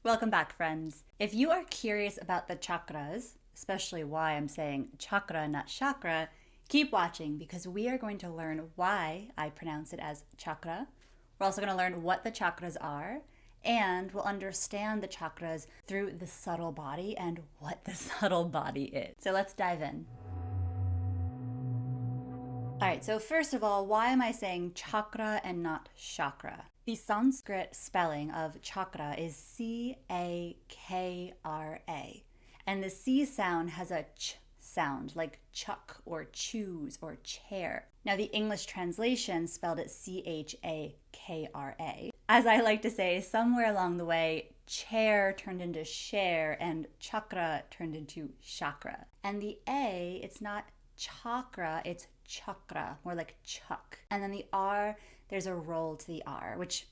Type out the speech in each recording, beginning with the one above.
Welcome back, friends. If you are curious about the chakras, especially why I'm saying chakra, not chakra, keep watching because we are going to learn why I pronounce it as chakra. We're also going to learn what the chakras are, and we'll understand the chakras through the subtle body and what the subtle body is. So let's dive in. All right, so first of all, why am I saying chakra and not chakra? The Sanskrit spelling of chakra is C-A-K-R-A, and the C sound has a ch sound, like chuck or choose or chair. Now, the English translation spelled it C-H-A-K-R-A. As I like to say, somewhere along the way, chair turned into share and chakra turned into chakra. And the A, it's not chakra, it's chakra, more like chuck. And then the R, there's a roll to the R, which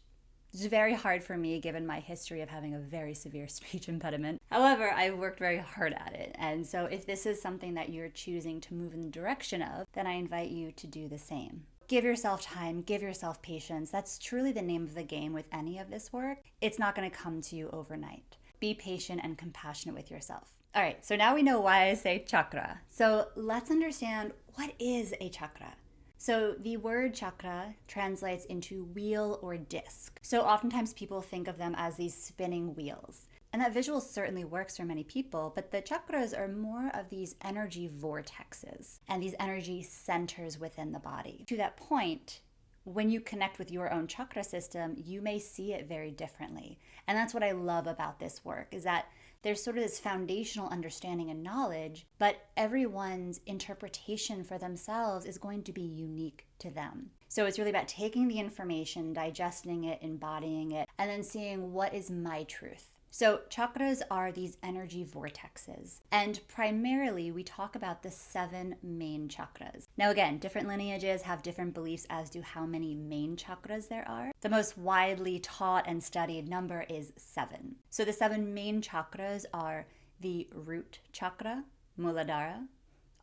is very hard for me given my history of having a very severe speech impediment. However, I've worked very hard at it. And so if this is something that you're choosing to move in the direction of, then I invite you to do the same. Give yourself time, give yourself patience. That's truly the name of the game with any of this work. It's not going to come to you overnight. Be patient and compassionate with yourself. All right, so now we know why I say chakra. So let's understand, what is a chakra? So the word chakra translates into wheel or disc. So oftentimes people think of them as these spinning wheels. And that visual certainly works for many people, but the chakras are more of these energy vortexes and these energy centers within the body. To that point, when you connect with your own chakra system, you may see it very differently. And that's what I love about this work, is that there's sort of this foundational understanding and knowledge, but everyone's interpretation for themselves is going to be unique to them. So it's really about taking the information, digesting it, embodying it, and then seeing what is my truth. So chakras are these energy vortexes, and primarily we talk about the 7 main chakras. Now again, different lineages have different beliefs as to how many main chakras there are. The most widely taught and studied number is 7. So the 7 main chakras are the root chakra, Muladhara,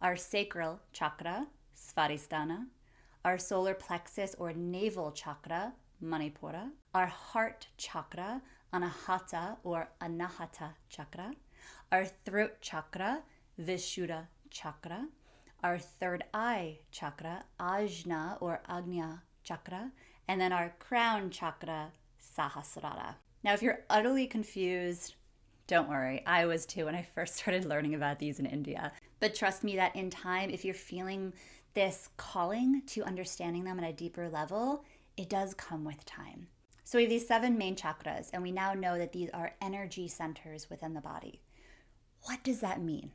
our sacral chakra, Svadhisthana, our solar plexus or navel chakra, Manipura, our heart chakra, Anahata or Anahata chakra, our throat chakra, Vishuddha chakra, our third eye chakra, Ajna or Agnya chakra, and then our crown chakra, Sahasrara. Now, if you're utterly confused, don't worry. I was too when I first started learning about these in India. But trust me that in time, if you're feeling this calling to understanding them at a deeper level, it does come with time. So we have these 7 main chakras, and we now know that these are energy centers within the body. What does that mean?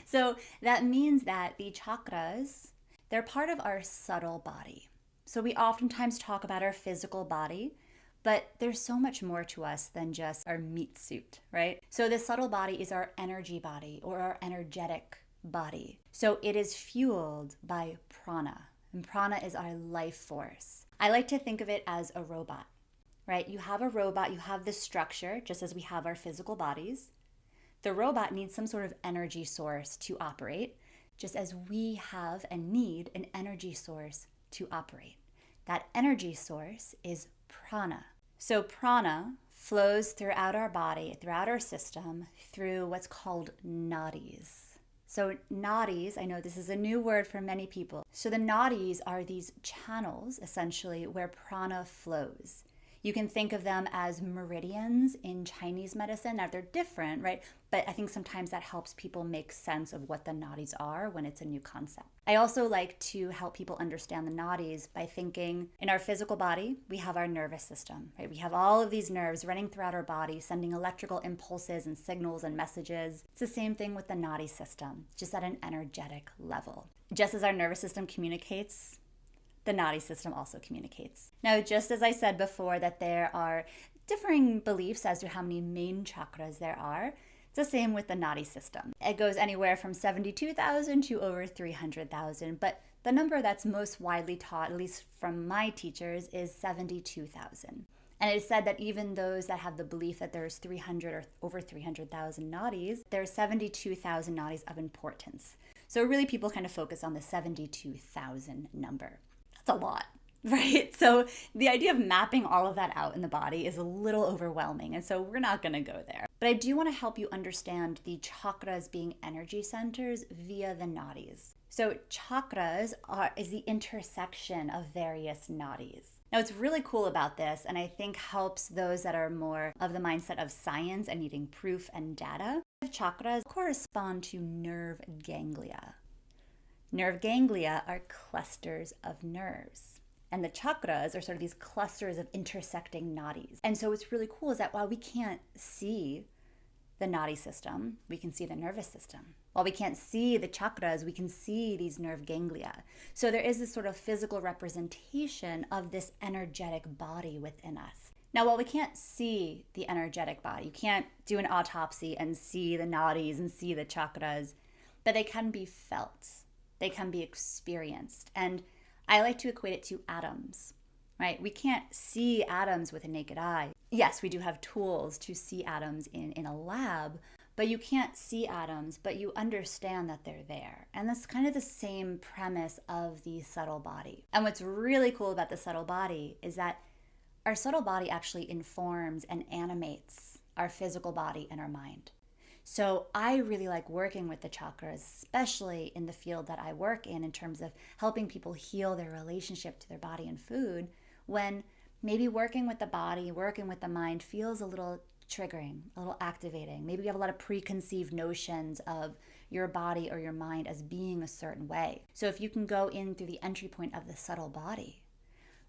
So that means that the chakras, they're part of our subtle body. So we oftentimes talk about our physical body, but there's so much more to us than just our meat suit, right? So the subtle body is our energy body or our energetic body. So it is fueled by prana, and prana is our life force. I like to think of it as a robot. Right? You have a robot, you have this structure, just as we have our physical bodies. The robot needs some sort of energy source to operate, just as we have and need an energy source to operate. That energy source is prana. So prana flows throughout our body, throughout our system, through what's called nadis. So nadis, I know this is a new word for many people. So the nadis are these channels, essentially, where prana flows. You can think of them as meridians in Chinese medicine. Now, they're different, right? But I think sometimes that helps people make sense of what the nadis are when it's a new concept. I also like to help people understand the nadis by thinking in our physical body, we have our nervous system, right? We have all of these nerves running throughout our body, sending electrical impulses and signals and messages. It's the same thing with the nadi system, just at an energetic level. Just as our nervous system communicates, the nadi system also communicates. Now, just as I said before that there are differing beliefs as to how many main chakras there are, it's the same with the nadi system. It goes anywhere from 72,000 to over 300,000, but the number that's most widely taught, at least from my teachers, is 72,000. And it is said that even those that have the belief that there's 300 or over 300,000 nadis, there's 72,000 nadis of importance. So really people kind of focus on the 72,000 number. That's a lot. right? So the idea of mapping all of that out in the body is a little overwhelming. And so we're not going to go there. But I do want to help you understand the chakras being energy centers via the nadis. So chakras is the intersection of various nadis. Now, what's really cool about this, and I think helps those that are more of the mindset of science and needing proof and data, chakras correspond to nerve ganglia. Nerve ganglia are clusters of nerves. And the chakras are sort of these clusters of intersecting nadis. And so what's really cool is that while we can't see the nadi system, we can see the nervous system. While we can't see the chakras, we can see these nerve ganglia. So there is this sort of physical representation of this energetic body within us. Now, while we can't see the energetic body, you can't do an autopsy and see the nadis and see the chakras, but they can be felt. They can be experienced. And I like to equate it to atoms, right? We can't see atoms with a naked eye. Yes, we do have tools to see atoms in a lab, but you can't see atoms, but you understand that they're there. And that's kind of the same premise of the subtle body. And what's really cool about the subtle body is that our subtle body actually informs and animates our physical body and our mind. So I really like working with the chakras, especially in the field that I work in terms of helping people heal their relationship to their body and food, when maybe working with the body, working with the mind feels a little triggering, a little activating. Maybe you have a lot of preconceived notions of your body or your mind as being a certain way. So if you can go in through the entry point of the subtle body,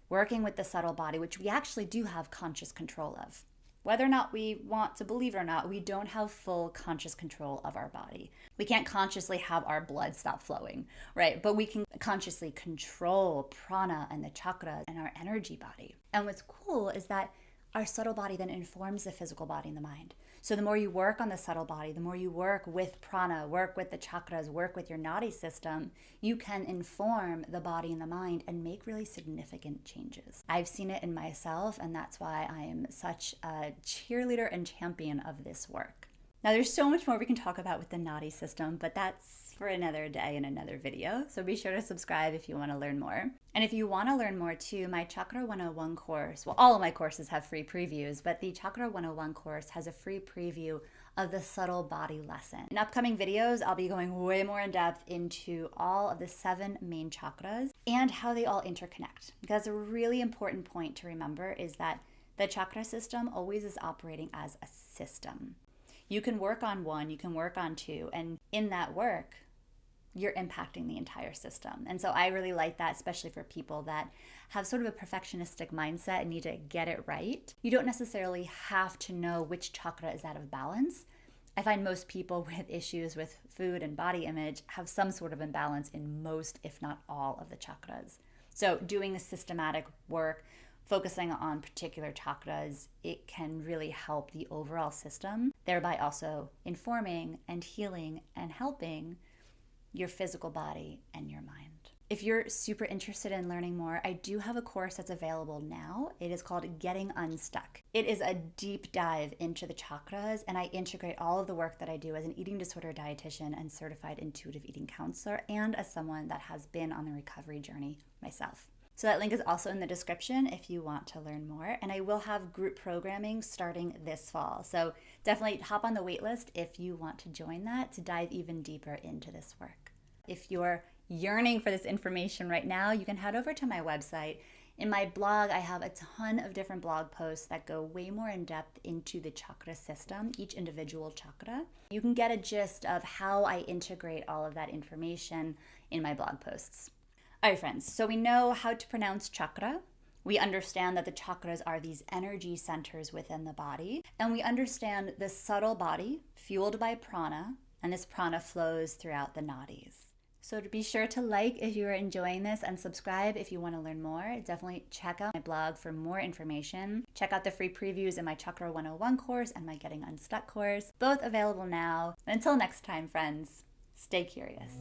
working with the subtle body, which we actually do have conscious control of. Whether or not we want to believe it or not, we don't have full conscious control of our body. We can't consciously have our blood stop flowing, right? But we can consciously control prana and the chakras and our energy body. And what's cool is that our subtle body then informs the physical body and the mind. So the more you work on the subtle body, the more you work with prana, work with the chakras, work with your nadi system, you can inform the body and the mind and make really significant changes. I've seen it in myself, and that's why I am such a cheerleader and champion of this work. Now, there's so much more we can talk about with the nadi system, but that's for another day in another video. So be sure to subscribe if you want to learn more. And if you want to learn more too, my Chakra 101 course, well, all of my courses have free previews, but the Chakra 101 course has a free preview of the subtle body lesson. In upcoming videos, I'll be going way more in depth into all of the 7 main chakras and how they all interconnect. Because a really important point to remember is that the chakra system always is operating as a system. You can work on one, you can work on 2, and in that work, you're impacting the entire system. And so I really like that, especially for people that have sort of a perfectionistic mindset and need to get it right. You don't necessarily have to know which chakra is out of balance. I find most people with issues with food and body image have some sort of imbalance in most, if not all, of the chakras. So doing a systematic work, focusing on particular chakras, it can really help the overall system, thereby also informing and healing and helping your physical body and your mind. If you're super interested in learning more, I do have a course that's available now. It is called Getting Unstuck. It is a deep dive into the chakras, and I integrate all of the work that I do as an eating disorder dietitian and certified intuitive eating counselor, and as someone that has been on the recovery journey myself. So that link is also in the description if you want to learn more. And I will have group programming starting this fall. So definitely hop on the wait list if you want to join that to dive even deeper into this work. If you're yearning for this information right now, you can head over to my website. In my blog, I have a ton of different blog posts that go way more in depth into the chakra system, each individual chakra. You can get a gist of how I integrate all of that information in my blog posts. All right, friends, so we know how to pronounce chakra. We understand that the chakras are these energy centers within the body. And we understand the subtle body fueled by prana, and this prana flows throughout the nadis. So to be sure to like if you are enjoying this and subscribe if you want to learn more. Definitely check out my blog for more information. Check out the free previews in my Chakra 101 course and my Getting Unstuck course, both available now. And until next time, friends, stay curious.